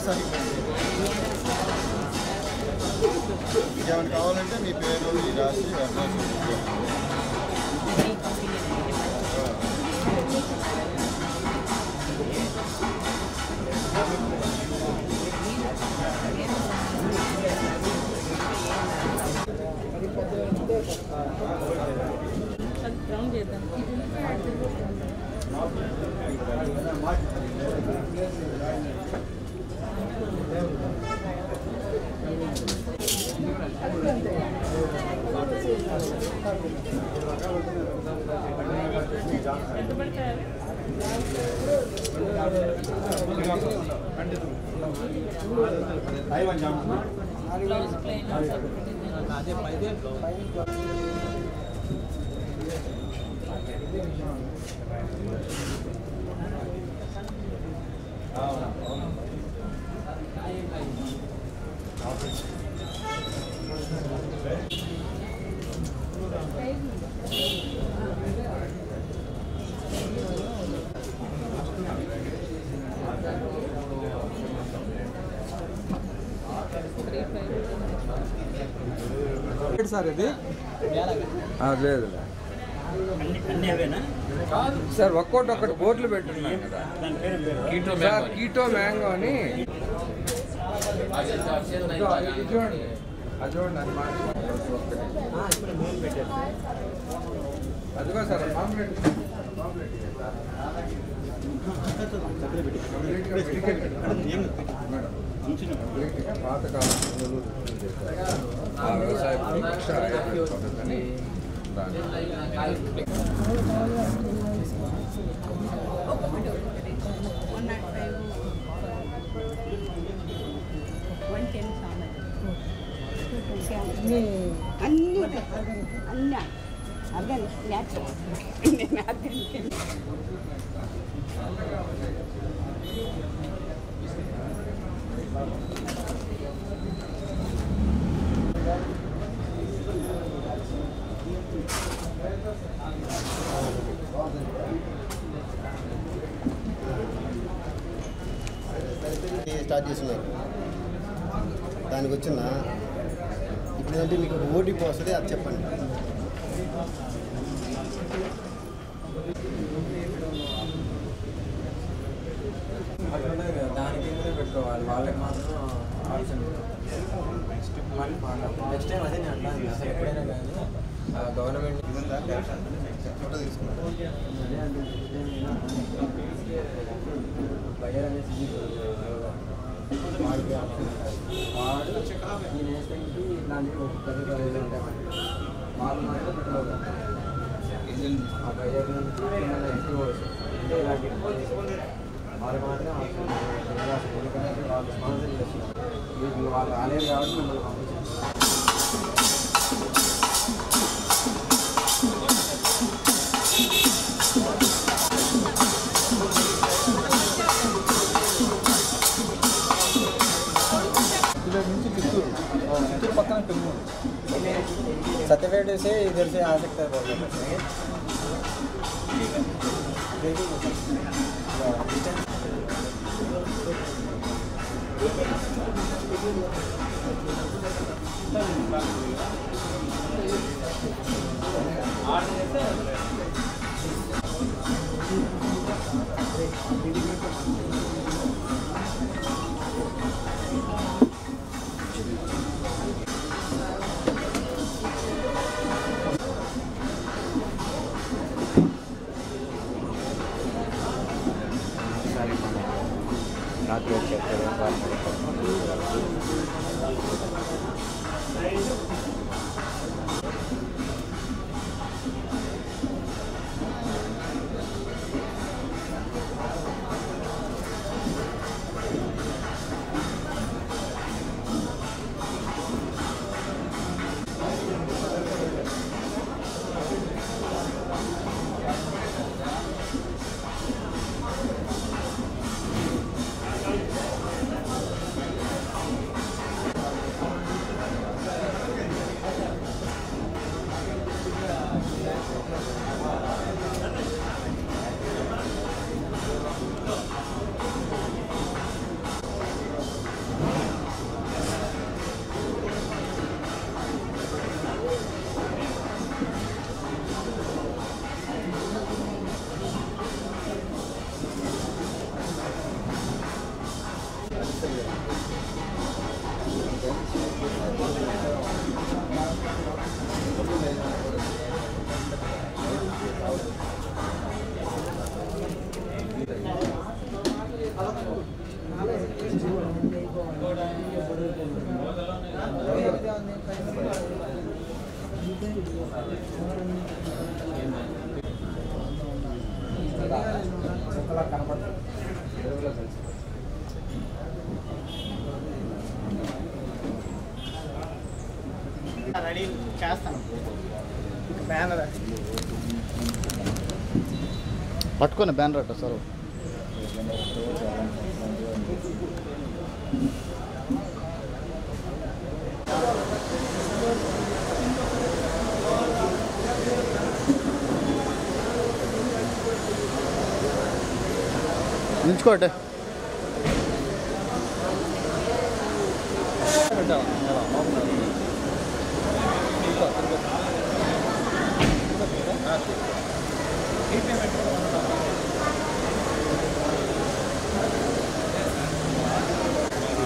Sir ఇంకేమైనా కావాలంటే మీ పేరు ఈ రాసి రౌండ్ చేద్దాం. ఎంత పడతారు? బ్లౌజ్ ప్లెయిన్ అదే పైదే సార్ ఇది లేదు సార్ ఒక్కొక్కటి బోర్డులు పెట్టున్నాను కదా సార్ కీటో మ్యాంగో అని చూడండి అదిగో సార్ పాతకాలం వ్యవసాయ పద్ధతిని అన్నీ ఆర్గానిక్ న్యాచురల్ స్టార్ట్ చేస్తున్నారు దానికి వచ్చిన ఇప్పుడు ఏంటంటే మీకు ఓటీపీ వస్తుంది అది చెప్పండి దానికి ముందే పెట్టుకోవాలి వాళ్ళకి మాత్రం ఆప్షన్ నెక్స్ట్ టైం అదే నేను అంటాను అసలు ఎప్పుడైనా కానీ గవర్నమెంట్ ఫోటో తీసుకున్నాను బయర్ అనేసి వాడు నేను వేసుకుంటే ఇట్లాంటివి పెద్ద పెద్దగా ఉంటాయి వాళ్ళు మాత్రం పెట్టుకోవాలి ఆ బయర్ నుంచి ఎక్కువ అంటే ఇలాంటి వాళ్ళు మాత్రం ఎందుకంటే వాళ్ళు స్పాన్సర్ చేస్తున్నారు వాళ్ళు రాలేదు కాబట్టి మిమ్మల్ని పంపించారు నుంచి చిత్తూరు పక్కన పెరుగు సర్టిఫికేట్ से इधर से आ सकता है रात కూడా తెలిసిపోతుంది. రెడీ చేస్తాను. బ్యానర్ పట్టుకొని బ్యానర్ అట్ట సార్. నిల్చుకోటే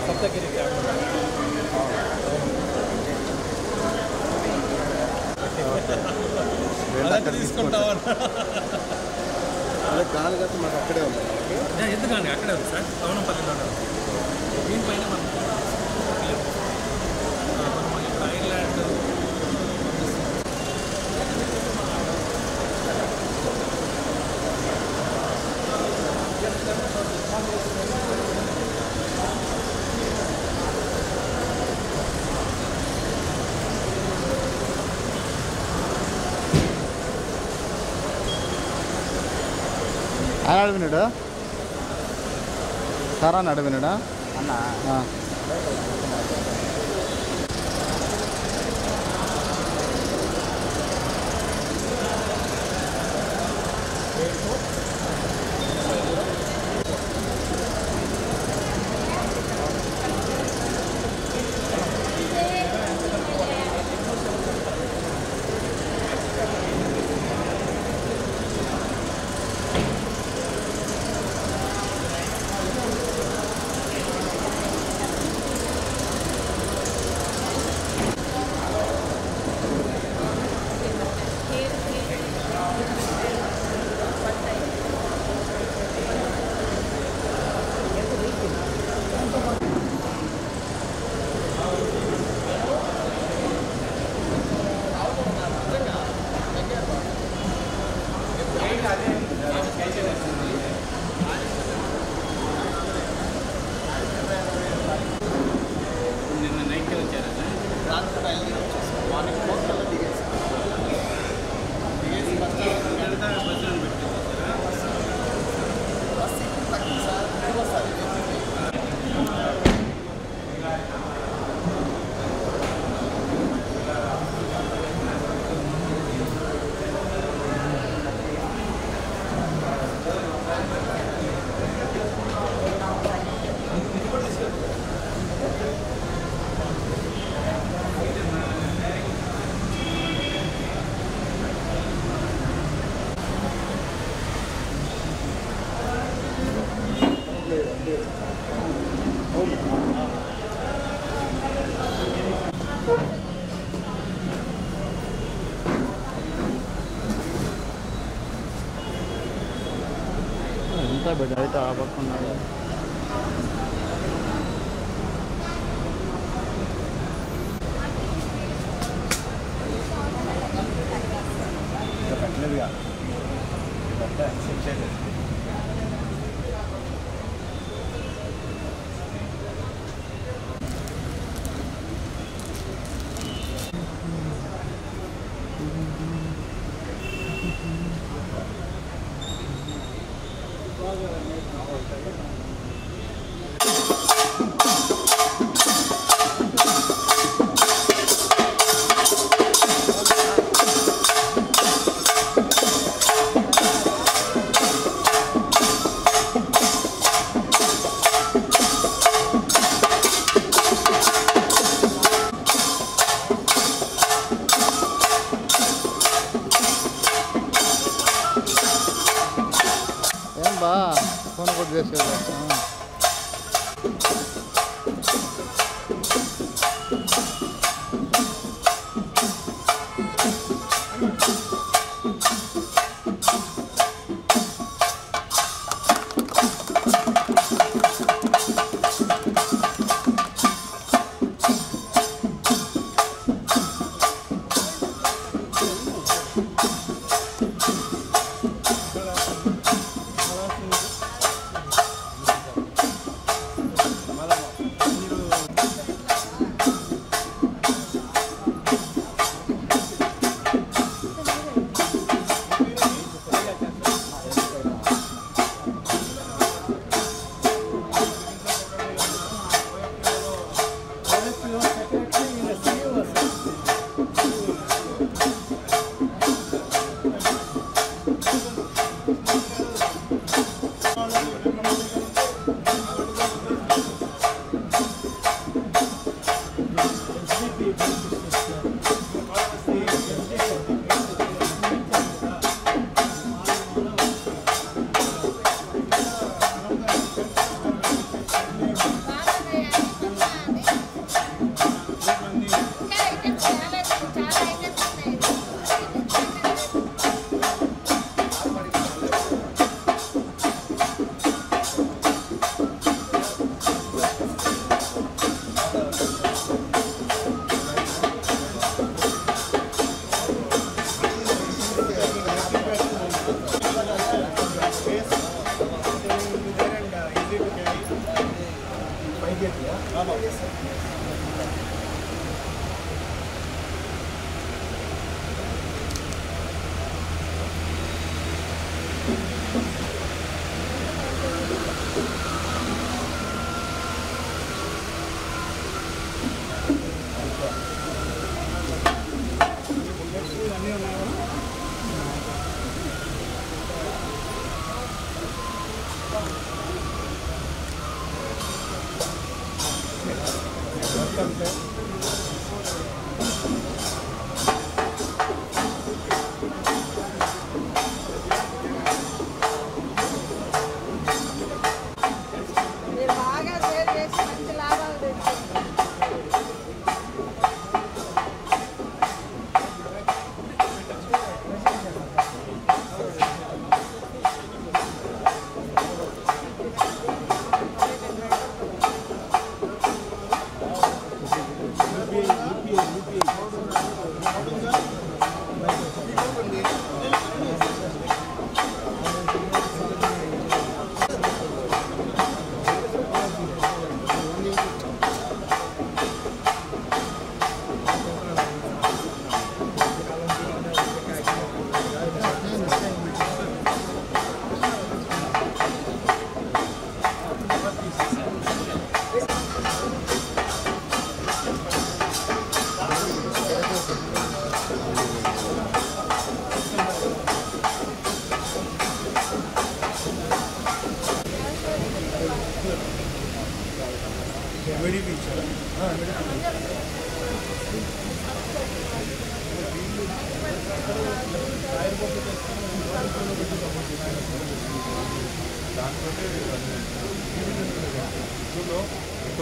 సప్తగిరి తీసుకుంటావా? అదే గాలి కదా మాకు అక్కడే ఉంది. ఎందుకండి అక్కడే ఉంది సార్, పవనంపల్లిలో దీనిపైన మనం ఐర్లాండ్ ఆయన అడిగినాడా సారా అని అడిగినాడా అన్న ఎంత బిడ్డ అయితే ఆపకున్నాడు. పెట్టలేదుగా ఏం బా ఫోన్ కూడా చేసేది.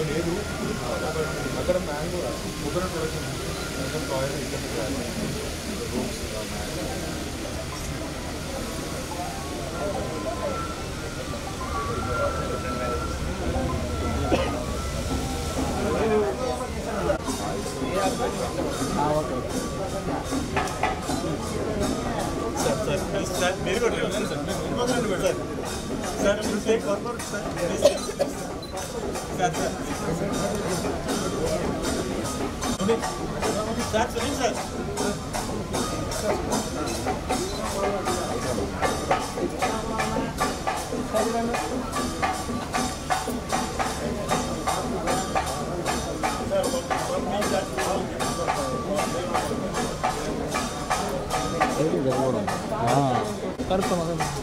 లేదు అక్కడ మ్యాంగో కోకోనట్ ప్రొడక్షన్ సార్ మీరు కూడా సార్ సార్ కరుపు మేము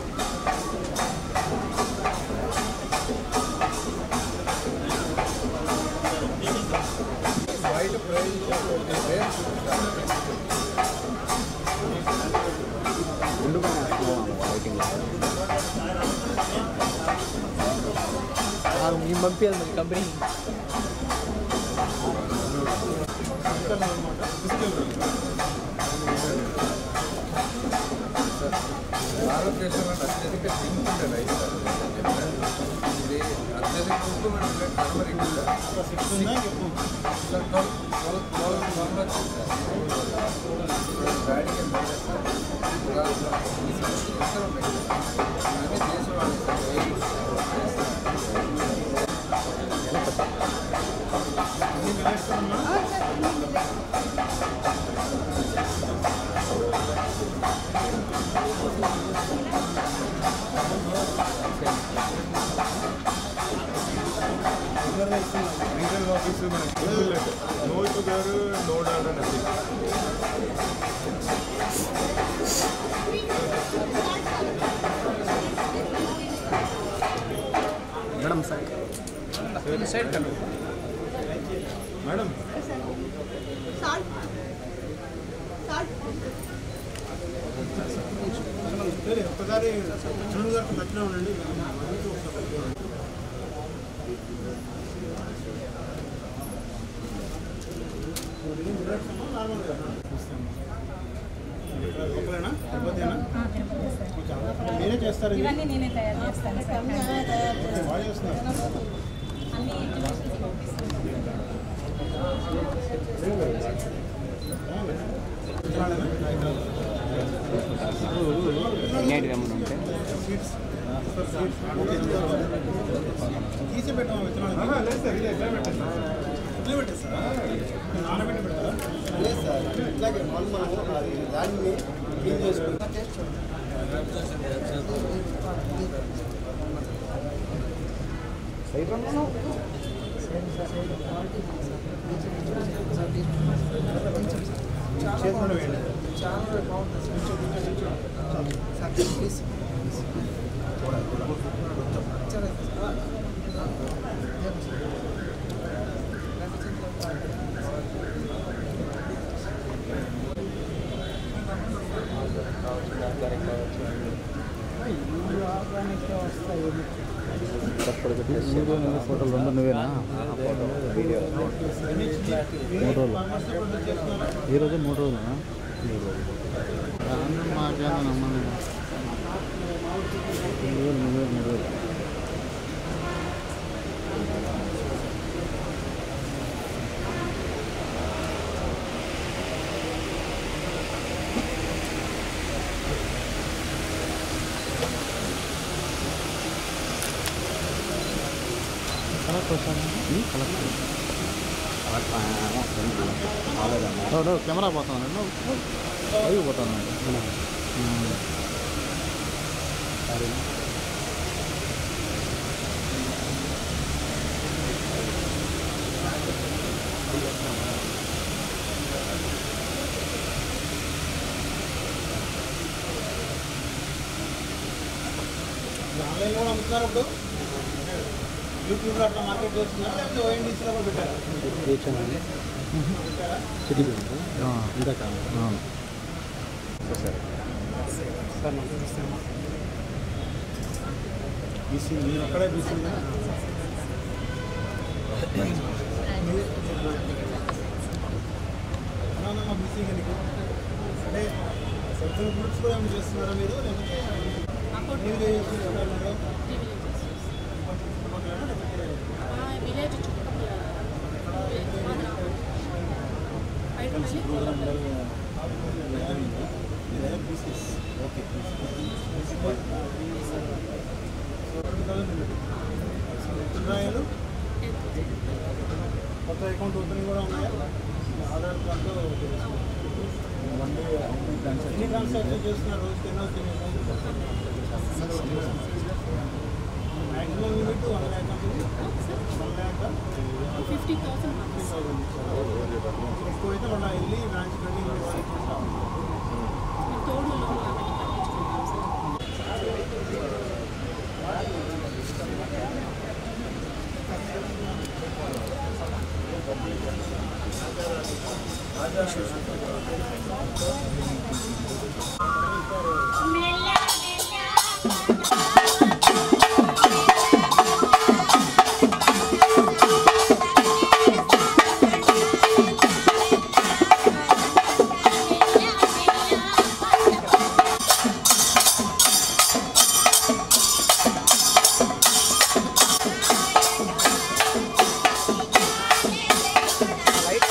పంపించాలి మరి కంపెనీ భారతదేశంలో అత్యధిక డ్రింక్ రైస్ ఇది అత్యధిక ఉప్పు రీజనల్ ఆఫీస్ మనకి no sugar no Dalda nothing madam side కన్నా మేడం ఒక్కసారి చంద్రుడు గారికి నచ్చినా ఉండండి. మీరే చేస్తారు ఇవన్నీ నేనే తయారు చేస్తాను సార్. బాగా చేస్తున్నారు. అన్ని ఎగ్జిబిషన్స్ తీసి పెట్టాము విత్తనాలు. లేదు సార్, ఇది ఎట్లా పెట్టండి ఇట్లా పెట్టేస్తారా? నానబెట్టి పెడతారా? లేదు సార్, ఇట్లాగే మనము దాన్ని క్లీన్ చేసుకుంటాం. చేతులు వేయండి. ఫోటోలు రెండు నువ్వేనా? 3 రోజులు. ఈరోజు 3 రోజులు. మాకేనా నమ్మని 3 రోజులు. కెమెరా పోతాను పోతాను ఆన్లైన్ కూడా అమ్ముతున్నారు ఇప్పుడు. యూట్యూబ్లో అట్లా మార్కెట్ చేస్తున్నారు, లేకపోతే ఓఎన్డీసీలో కూడా పెట్టారు. బీసీ మీరు అక్కడే బీసీ బీసీ కనుక అంటే సెంట్రల్ గ్రూప్స్ కూడా ఏమైనా చేస్తున్నారా మీరు, లేకపోతే విలేజ్ చుట్టుపక్కల ఓకే. ఉత్తరాయాలు కొత్త అకౌంట్ ఓపెనింగ్ కూడా ఉన్నాయా? ఆధార్ కార్డు ఎన్ని ట్రాన్సాక్షన్ చేస్తున్నారు రోజుకి? ఎన్నో మ్యాక్సిమం లిమిట్ 1 lakh. 1 lakh 50,000 ఎక్కువైతే మన వెళ్ళి బ్రాంచ్ పెట్టి తోడు Right.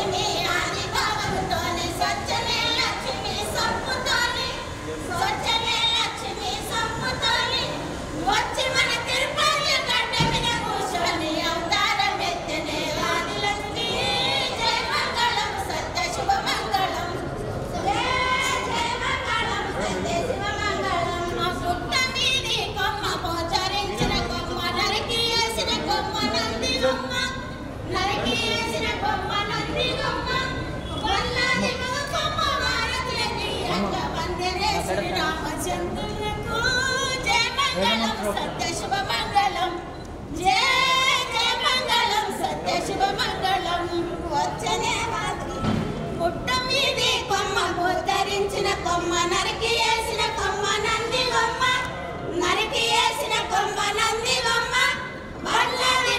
లక్ష్మి ఆది భావముతోనే స్వచ్ఛమే లక్ష్మి సంపుతోనే స్వచ్ఛమే లక్ష్మి సంపుతోనే వచ్చి మన తిరుపతి గడ్డ మీద కూర్చొని అవతారం ఎత్తనే ఆది లక్ష్మి జయ మంగళం సత్య శుభ మంగళం జయ మంగళం సత్య శుభ మంగళం మా పుట్ట మీది కొమ్మ పోచరించిన కొమ్మ నరికి వేసిన కొమ్మ నంది కొమ్మ నరికి వేసిన కొమ్మ నంది కొమ్మ వల్లాది కొమ్మ భారతులకి అంగ వందనే శ్రీరామచంద్రులకు జయ మంగళం సత్య శుభ మంగళం జయ జయ మంగళం సత్య శుభ మంగళం వచ్చనే మాత్రి పుట్ట మీది కొమ్మ గోచరించిన కొమ్మ నరికి వేసిన కొమ్మ నంది కొమ్మ నరికి వేసిన కొమ్మ నంది కొమ్మ వల్లాది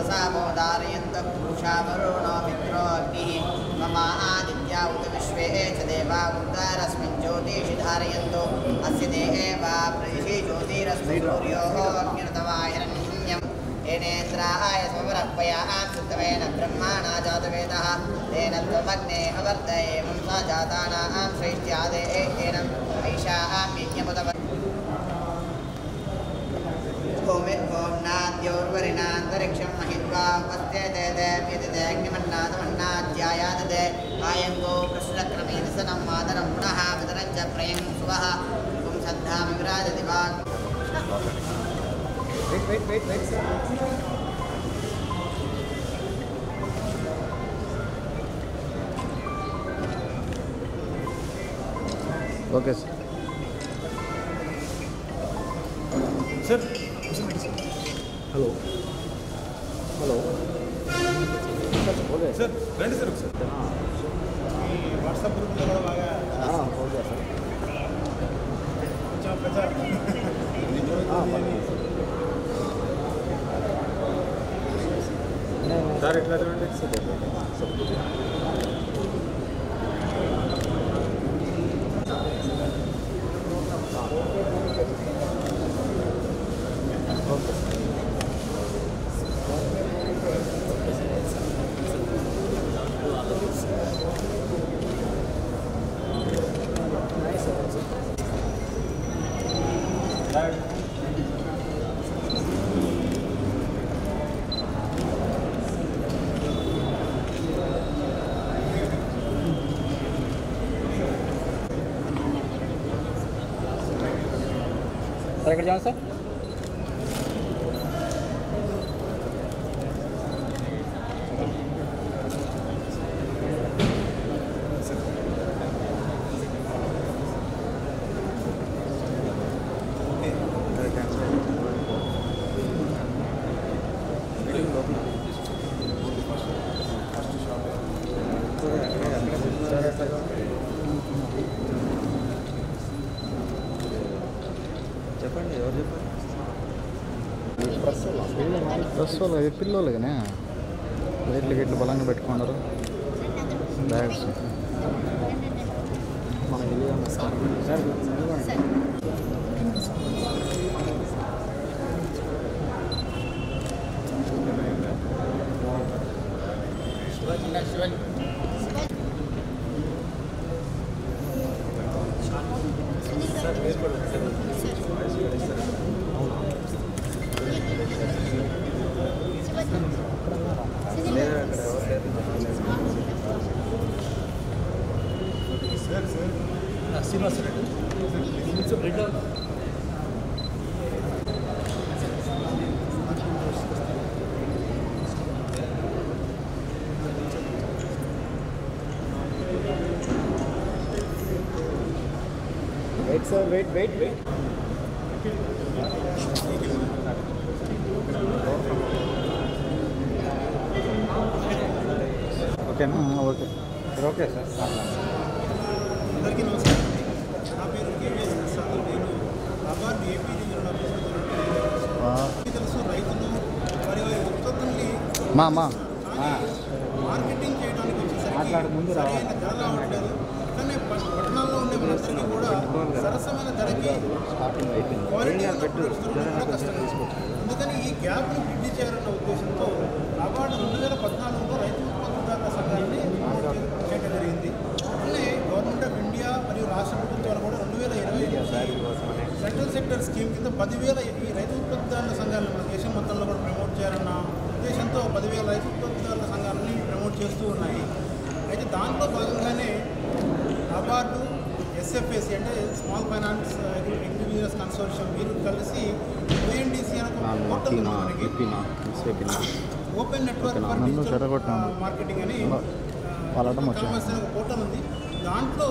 సామోదారయంత పురుషా వరుణో మిత్రో అగ్నిః మమ ఆదిత్య ఉత విశ్వే చ దేవా ఉత్తరస్మిన్ జ్యోతిషి ధారయంతో అస్య దేవా ప్రతిషి జ్యోతిరస్మిన్ సూర్యో అగ్నిర్తవాహిరణ్యం ఏనేంద్రాయ సమరప్పయాం సుత్తమేన బ్రహ్మాణా జాతవేదః తేన త్వమగ్నే అవర్ధయే వంశా జాతానాం శ్రేష్ఠ్యాదే ఏనం ఐషాం యజ్ఞముతవ ओम्नाद्योर्वरिणान्तरिक्षं महित्वा उपस्थ्यते देव्यदिदेग्निमन्नादमन्नाध्यायाददे आयङ्गो प्रश्नक्रमेणसनं मातरं पुनः पितरं च प्रयं सुवः त्वं श्रद्धामि विराजति वा okay sir hello hello sir రండి సార్ ఒకసారి ఈ వాట్సాప్ గ్రూప్లో కూడా బాగా కొంచెం ప్రచారం సార్ ఎట్లా చూడండి సార్ ఎక్కడ జాయిన్ సార్ చెప్పండి ఎవరు చెప్పండి ప్రెస్ వాళ్ళు పిల్లలగానే రేట్లు గిట్లు బలంగా పెట్టుకున్నారు bags Srinivas Reddy wait sir wait ఓకేనా ఓకే ఓకే సార్ అందరికీ నమస్కారం. నా పేరు కేవీఎస్ ప్రసాద్. నేను అవార్డు ఏపీ రీజనల్ ఆఫీసర్. తెలుసు రైతులు మరియు వారి ఉత్పత్తుల్ని మార్కెటింగ్ చేయడానికి వచ్చేసరికి సరైన ధర రావట్లేదు. కానీ పట్టణాల్లో ఉండే మనందరికీ కూడా సరసమైన ధరకి క్వాలిటీ కూడా కష్టంగా. అందుకని ఈ గ్యాప్ని బ్రిడ్జ్ చేయాలన్న ఉద్దేశంతో అవార్డు 2014లో రైతు ఉత్పత్తిదారుల సంఘాన్ని 10,000 ఈ రైతు ఉత్పత్తిదారుల సంఘాలను మన దేశం మొత్తంలో కూడా ప్రమోట్ చేయాలన్న ఉద్దేశంతో 10,000 రైతు ఉత్పత్తిదారుల సంఘాలని ప్రమోట్ చేస్తూ ఉన్నాయి. అయితే దాంట్లో భాగంగానే అబార్డు ఎస్ఎఫ్ఎసి అంటే small finance agri business consortium వీరు కలిసి ఓఎన్డీసీ అనే ఒక పోర్టల్ ఉంది మనకి, open network for digital marketing అని కామర్స్ అనే ఒక పోర్టల్ ఉంది. దాంట్లో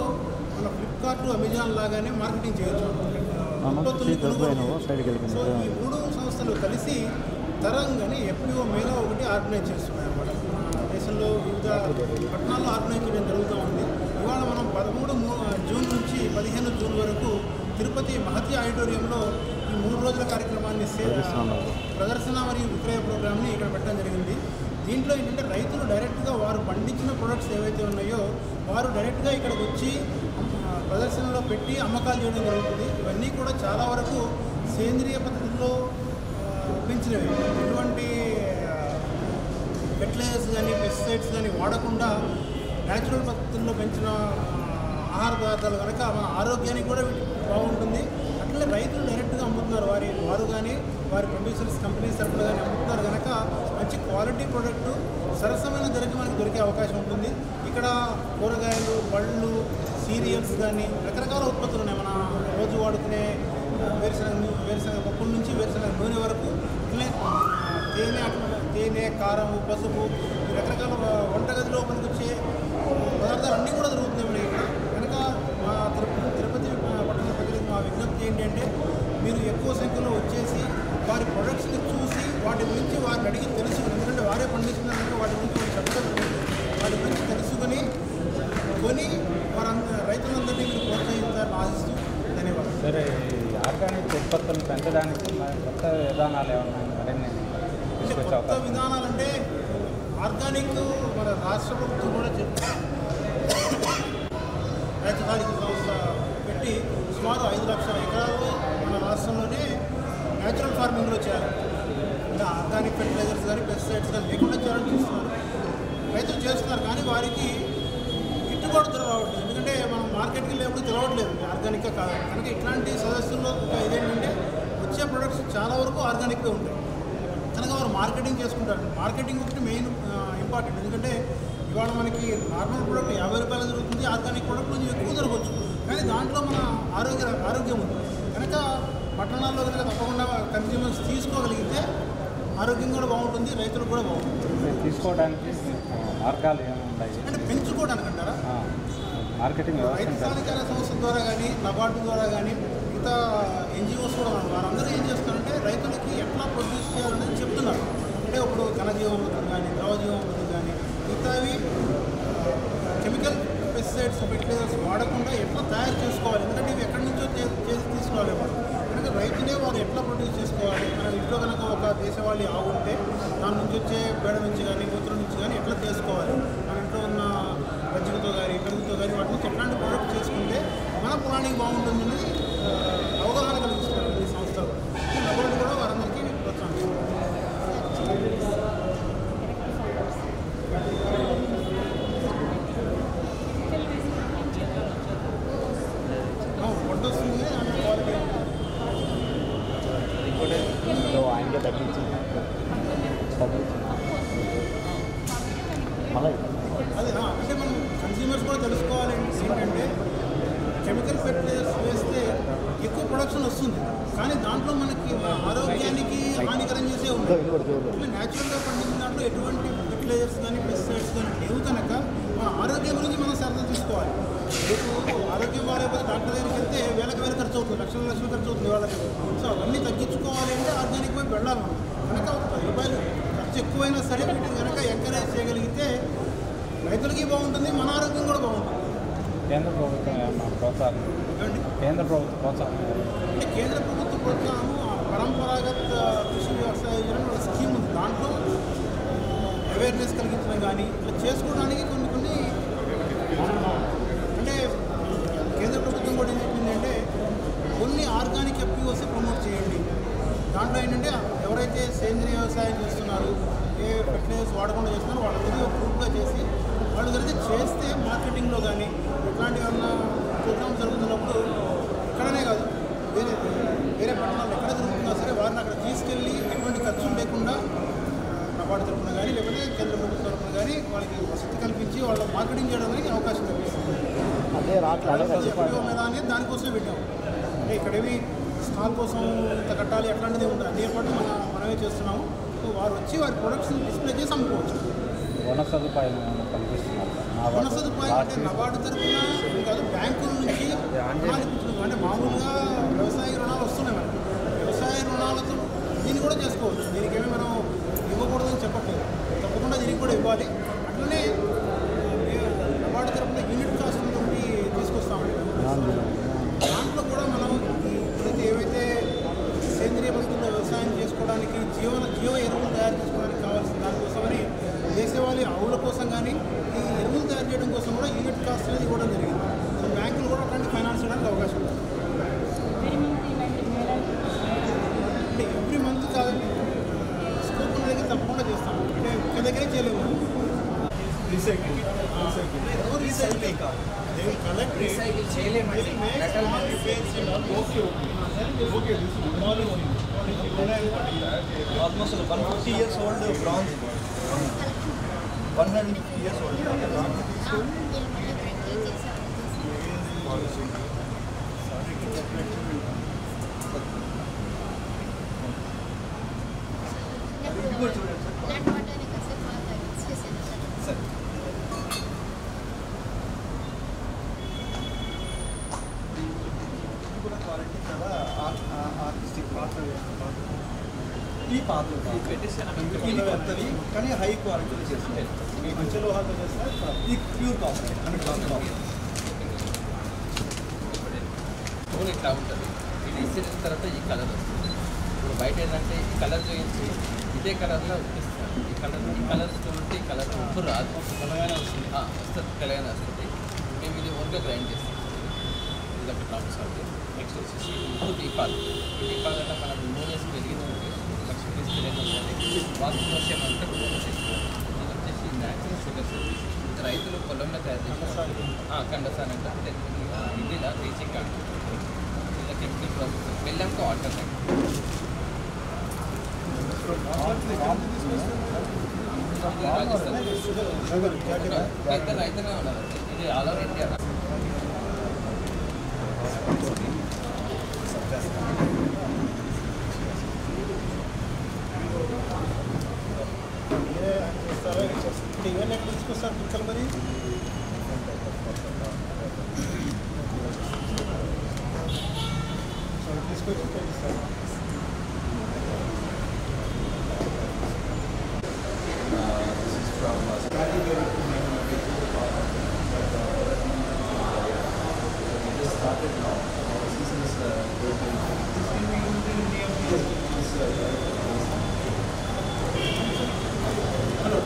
మన ఫ్లిప్కార్ట్ అమెజాన్ లాగానే మార్కెటింగ్ చేయొచ్చు. సో ఈ 3 సంస్థలు కలిసి తరంగ్ అని ఎఫ్పిఓ మేళా ఒకటి ఆర్గనైజ్ చేస్తున్నాయి అన్నమాట. దేశంలో వివిధ పట్టణాల్లో ఆర్గనైజ్ చేయడం జరుగుతూ ఉంది. ఇవాళ మనం 13 జూన్ నుంచి 15 జూన్ వరకు తిరుపతి మహతి ఆడిటోరియంలో ఈ 3 రోజుల కార్యక్రమాన్ని ప్రదర్శన మరియు విక్రయ ప్రోగ్రామ్ని ఇక్కడ పెట్టడం జరిగింది. దీంట్లో ఏంటంటే రైతులు డైరెక్ట్గా వారు పండించిన ప్రొడక్ట్స్ ఏవైతే ఉన్నాయో వారు డైరెక్ట్గా ఇక్కడికి వచ్చి ప్రదర్శనలో పెట్టి అమ్మకాలు చేయడం జరుగుతుంది. ఇవన్నీ కూడా చాలా వరకు సేంద్రియ పద్ధతుల్లో పెంచినవి, ఎటువంటి ఫెర్టిలైజర్స్ కానీ పెస్టిసైడ్స్ కానీ వాడకుండా న్యాచురల్ పద్ధతుల్లో పెంచిన ఆహార పదార్థాలు కనుక మన ఆరోగ్యానికి కూడా బాగుంటుంది. అట్లనే రైతులు డైరెక్ట్గా అమ్ముతున్నారు, వారు కానీ వారి ప్రొడ్యూసర్స్ కంపెనీస్ తరఫున కానీ అమ్ముతున్నారు కనుక మంచి క్వాలిటీ ప్రోడక్ట్ సరసమైన ధరకి మనకి దొరికే అవకాశం ఉంటుంది. ఇక్కడ కూరగాయలు, పళ్ళు, సీరియల్స్ కానీ రకరకాల ఉత్పత్తులు ఉన్నాయి. మన రోజు వాడుకునే వేరుశనగ పప్పుల నుంచి వేరుశనగ నూనె వరకు, ఇట్లనే తేనె, కారం, పసుపు, ఈ రకరకాల వంటగదిలో మనకు వచ్చే పదార్థాలు అన్నీ కూడా దొరుకుతున్నాయి మనకి ఇక్కడ. కనుక మా తిరుపతి పట్టణ ప్రజలకు మా విజ్ఞప్తి ఏంటంటే మీరు ఎక్కువ సంఖ్యలో వచ్చేసి వారి ప్రొడక్ట్స్ని చూసి వాటి గురించి వారిని అడిగి తెలుసుకుని, ఎందుకంటే వారే పండించినందుకు వాటి గురించి వారి శబ్దం వాటి గురించి తెలుసుకొని కొని రైతులందరినీ మీరు ప్రోత్సహిస్తారని ఆశిస్తూ ధన్యవాదాలు. సరే, ఆర్గానిక్ ఉత్పత్తులను పెంచడానికి కొత్త విధానాలు ఏమన్నా కొత్త విధానాలంటే ఆర్గానిక్ మన రాష్ట్ర ప్రభుత్వం కూడా రైతు సాధిక సంస్థ పెట్టి సుమారు 5 లక్షల ఎకరాలు మన రాష్ట్రంలోనే న్యాచురల్ ఫార్మింగ్లో చేయాలి. ఇంకా ఆర్గానిక్ ఫెర్టిలైజర్స్ కానీ పెస్టిసైడ్స్ కానీ లేకుండా చేయాలని చూస్తున్నారు. రైతులు చేస్తున్నారు కానీ వారికి గిట్టుబాటు ధర రావట్లేదు. ఎందుకంటే మనం మార్కెట్కి వెళ్ళేప్పుడు తెలవట్లేదు ఆర్గానిక్గా కాదు. కనుక ఇట్లాంటి సదస్సుల్లో ఇదేంటంటే వచ్చే ప్రొడక్ట్స్ చాలా వరకు ఆర్గానిక్గా ఉంటాయి కనుక వారు మార్కెటింగ్ చేసుకుంటారు. మార్కెటింగ్ ఒకటి మెయిన్ ఇంపార్టెంట్. ఎందుకంటే ఇవాళ మనకి నార్మల్ ప్రోడక్ట్ 50 రూపాయలు దొరుకుతుంది, ఆర్గానిక్ ప్రోడక్ట్ కొంచెం ఎక్కువ దొరకవచ్చు. కానీ దాంట్లో మన ఆరోగ్యం ఉంది కనుక పట్టణాల్లో కనుక తప్పకుండా కన్స్యూమర్స్ తీసుకోగలిగితే ఆరోగ్యం కూడా బాగుంటుంది, రైతులకు కూడా బాగుంటుంది. తీసుకోవడానికి మార్గాలు ఏముంటాయి అంటే పెంచుకోవడానికి అంటారా? మార్కెటింగ్ రైతు సాధికార సంస్థ ద్వారా కానీ నబార్డు ద్వారా కానీ మిగతా ఎన్జిఓస్ కూడా వారందరూ ఏం చేస్తారంటే రైతులకి ఎట్లా ప్రొడ్యూస్ చేయాలనేది చెప్తున్నారు. అంటే ఇప్పుడు ఘనజీవామృతం కానీ ద్రవజీవామృతం కానీ మిగతావి కెమికల్ పెస్టిసైడ్స్ ఫెర్టిలైజర్స్ వాడకుండా ఎట్లా తయారు చేసుకోవాలి, ఎందుకంటే ఇవి ఎక్కడి నుంచో చేసి తీసుకోవాలి. కనుక రైతులే వారు ఎట్లా ప్రొడ్యూస్ చేసుకోవాలి. మన ఇంట్లో కనుక ఒక దేశవాళీ ఆవు ఉంటే దాని నుంచి వచ్చే పేడ నుంచి కానీ మూత్రం నుంచి కానీ ఎట్లా చేసుకోవాలి, మన ఇంట్లో ఉన్న మజ్జిగతో కానీ పెరుగుతో కానీ వాటి నుంచి ఎట్లాంటి ప్రోడక్ట్ చేసుకుంటే మన ప్లానింగ్ బాగుంటుందని అవగాహన కలిగిస్తున్నారు ఈ సంస్థలు. నబార్డు కూడా వారందరికీ ప్రోత్సహిస్తున్నారు. ఫొటోస్ క్వాలిటీ ఆయనకే తగ్గించింది అదే అంటే మనం కన్స్యూమర్స్ కూడా తెలుసుకోవాలి ఏంటంటే కెమికల్ ఫెర్టిలైజర్స్ వేస్తే ఎక్కువ ప్రొడక్షన్ వస్తుంది కానీ దాంట్లో మనకి ఆరోగ్యానికి హానికరం చేసే ఉంటుంది. న్యాచురల్గా పండించిన దాంట్లో ఎటువంటి ఫెర్టిలైజర్స్ కానీ పెస్టిసైడ్స్ కానీ లేవు కనుక మన ఆరోగ్యం గురించి మనం శ్రద్ధ తీసుకోవాలి. రేపు ఆరోగ్యం బాగాలేకపోతే డాక్టర్ దగ్గరికి వెళ్తే వేల ఖర్చు అవుతుంది, లక్షలు ఖర్చు అవుతుంది వాళ్ళకి. సో అవన్నీ తగ్గించుకోవాలి అంటే ఆర్గానిక్ వైపు వెళ్ళాలి మనం. కనుక ₹10 ఖర్చు ఎక్కువైనా సరే వీటిని కనుక ఎంకరేజ్ చేయగలిగితే రైతులకి బాగుంటుంది, మన ఆరోగ్యం కూడా బాగుంటుంది. కేంద్ర ప్రభుత్వం ప్రోత్సాహం కేంద్ర ప్రభుత్వ ప్రోత్సాహం అంటే కేంద్ర ప్రభుత్వ ప్రోత్సాహము పరంపరాగత కృషి వ్యవసాయ యోజన స్కీమ్ ఉంది. దాంట్లో అవేర్నెస్ కలిగించడం కానీ ఇట్లా చేసుకోవడానికి కొన్ని అంటే కేంద్ర ప్రభుత్వం కూడా ఏం చెప్పిందంటే కొన్ని ఆర్గానిక్ ఎఫ్పిఓస్ ప్రమోట్ చేయండి. దాంట్లో ఏంటంటే ఎవరైతే సేంద్రీయ వ్యవసాయం చేస్తున్నారు, ఏ ఫెర్టిలైజర్స్ వాడకుండా చేస్తున్నారో వాళ్ళందరినీ ఒక గ్రూప్గా చేసి వాళ్ళు కనుక చేస్తే మార్కెటింగ్లో కానీ ఇట్లాంటి ఏమన్నా ప్రోగ్రామ్స్ జరుగుతున్నప్పుడు ఇక్కడనే కాదు వేరే వేరే పట్టణాలు ఎక్కడ జరుగుతున్నా సరే వారిని అక్కడ తీసుకెళ్ళి ఎటువంటి ఖర్చు లేకుండా నబార్డు తరఫున కానీ లేకపోతే కేంద్ర ప్రభుత్వం తరఫున కానీ వాళ్ళకి వసతి కల్పించి వాళ్ళ మార్కెటింగ్ చేయడానికి అవకాశం కల్పిస్తుంది. అదే అనేది దానికోసమే పెట్టాము. అంటే ఇక్కడేవి స్టాల్ కోసం ఇంత కట్టాలి అట్లాంటిది ఉంది, అదే పాటు మనమే చేస్తున్నాము. సో వారు వచ్చి వారి ప్రొడక్ట్స్ని డిస్ప్లే చేసి అమ్ముకోవచ్చు. వన సదుపాయం కల్పిస్తున్నారు. వన సదుపాయం అంటే నబార్డు తరఫున కాదు, బ్యాంకుల నుంచి రుణాలు ఇప్పించడం. అంటే మామూలుగా వ్యవసాయ రుణాలు వస్తున్నాయి మనకి. వ్యవసాయ రుణాలతో దీన్ని కూడా చేసుకోవచ్చు. దీనికేమీ మనం ఇవ్వకూడదని చెప్పట్లేదు, తప్పకుండా దీనికి కూడా ఇవ్వాలి. అట్లనే నబార్డు తరఫున యూనిట్ కాస్ట్ నుండి తీసుకొస్తామండి. దాంట్లో కూడా మనం ఇప్పుడైతే ఏవైతే సేంద్రియ పద్ధతుల్లో వ్యవసాయం చేసుకోవడానికి జీవ ఎరువులు తయారు చేసుకోవడానికి కావాల్సిన దానికోసమని దేశవాళీ ఆవుల కోసం కానీ ఈ ఎరువులు తయారు చేయడం కోసం కూడా యూనిట్ కాస్ట్ అనేది ఇవ్వడం జరిగింది. సో బ్యాంకులు కూడా అట్లాంటి ఫైనాన్స్ చేయడానికి అవకాశం ఉంది. అంటే ఎవ్రీ మంత్ కాదండి, స్కోప్ ఉన్న దగ్గర తప్పకుండా చేస్తాము. అంటే ఒక్క దగ్గరే చేయలేము. Recycle almost 150 years old bronze, 150 years old ఈ పాత్ర ఇది కొత్తది కానీ హై క్వాలిటీలో చేస్తుంది. ఈ పంచలోహాలతో చేస్తారు. ఈ ప్యూర్ కాపర్ 100% కాపర్. ఇట్లా ఉంటుంది. ఇది ఇచ్చిన తర్వాత ఈ కలర్ వస్తుంది. ఇప్పుడు బయట ఏంటంటే ఈ కలర్ చూపించి ఇదే కలర్లో ఇస్తారు. ఈ కలర్ చూడండి, ఈ కలర్ ఉప్పు రాదు, తెలంగాణ వస్తుంది, వస్తుంది, తెలంగాణ వస్తుంది. మేము ఇది ఓన్గా గ్రైండ్ చేస్తాం. ఇది ఒక టాప్ సాల్ట్. నెక్స్ట్ వచ్చేసి ఉప్పు దీపాలు. ఈ దీపాలలో మనం నూనె వేసి వెలిగిందంటే లక్ష్మీ తీసుకెళ్ళి వాస్తు దోషం అంటే చేసుకోవాలి. ఇది వచ్చేసి న్యాచురల్ షుగర్స్. రైతులు పొలంలో తయారు చేస్తారు. కండసాన్ అంటే ఇదిలా రీచింగ్ కాదు. ఇలా కెమికల్ ప్రాసెస్. బెల్లంతో ఆల్టర్నేట్. రైతునే ఉన్నారు. ఇది ఆల్ ఓవర్ ఇండియా. ఇవన్నీ ఎక్కడ తీసుకొస్తారు పిక్కలు మరి? తీసుకొచ్చి ఉపయోగిస్తారు.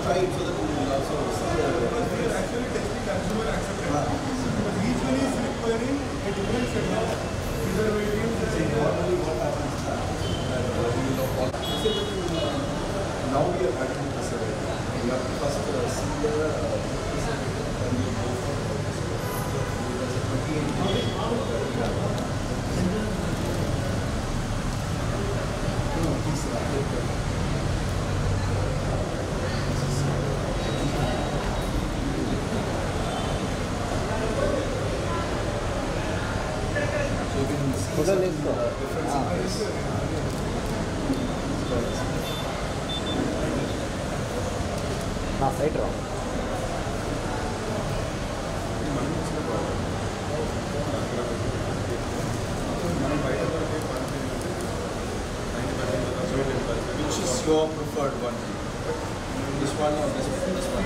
Try it so that we will also see actually testing consumer acceptance. But each one is requiring a different set of preservatives. Normally what happens is now we are adding preservative. We have to first see the preservative and we go for there's a 28 నా site రా which is your preferred one? This one or this one? This one.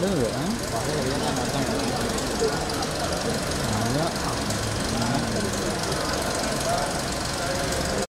లేదు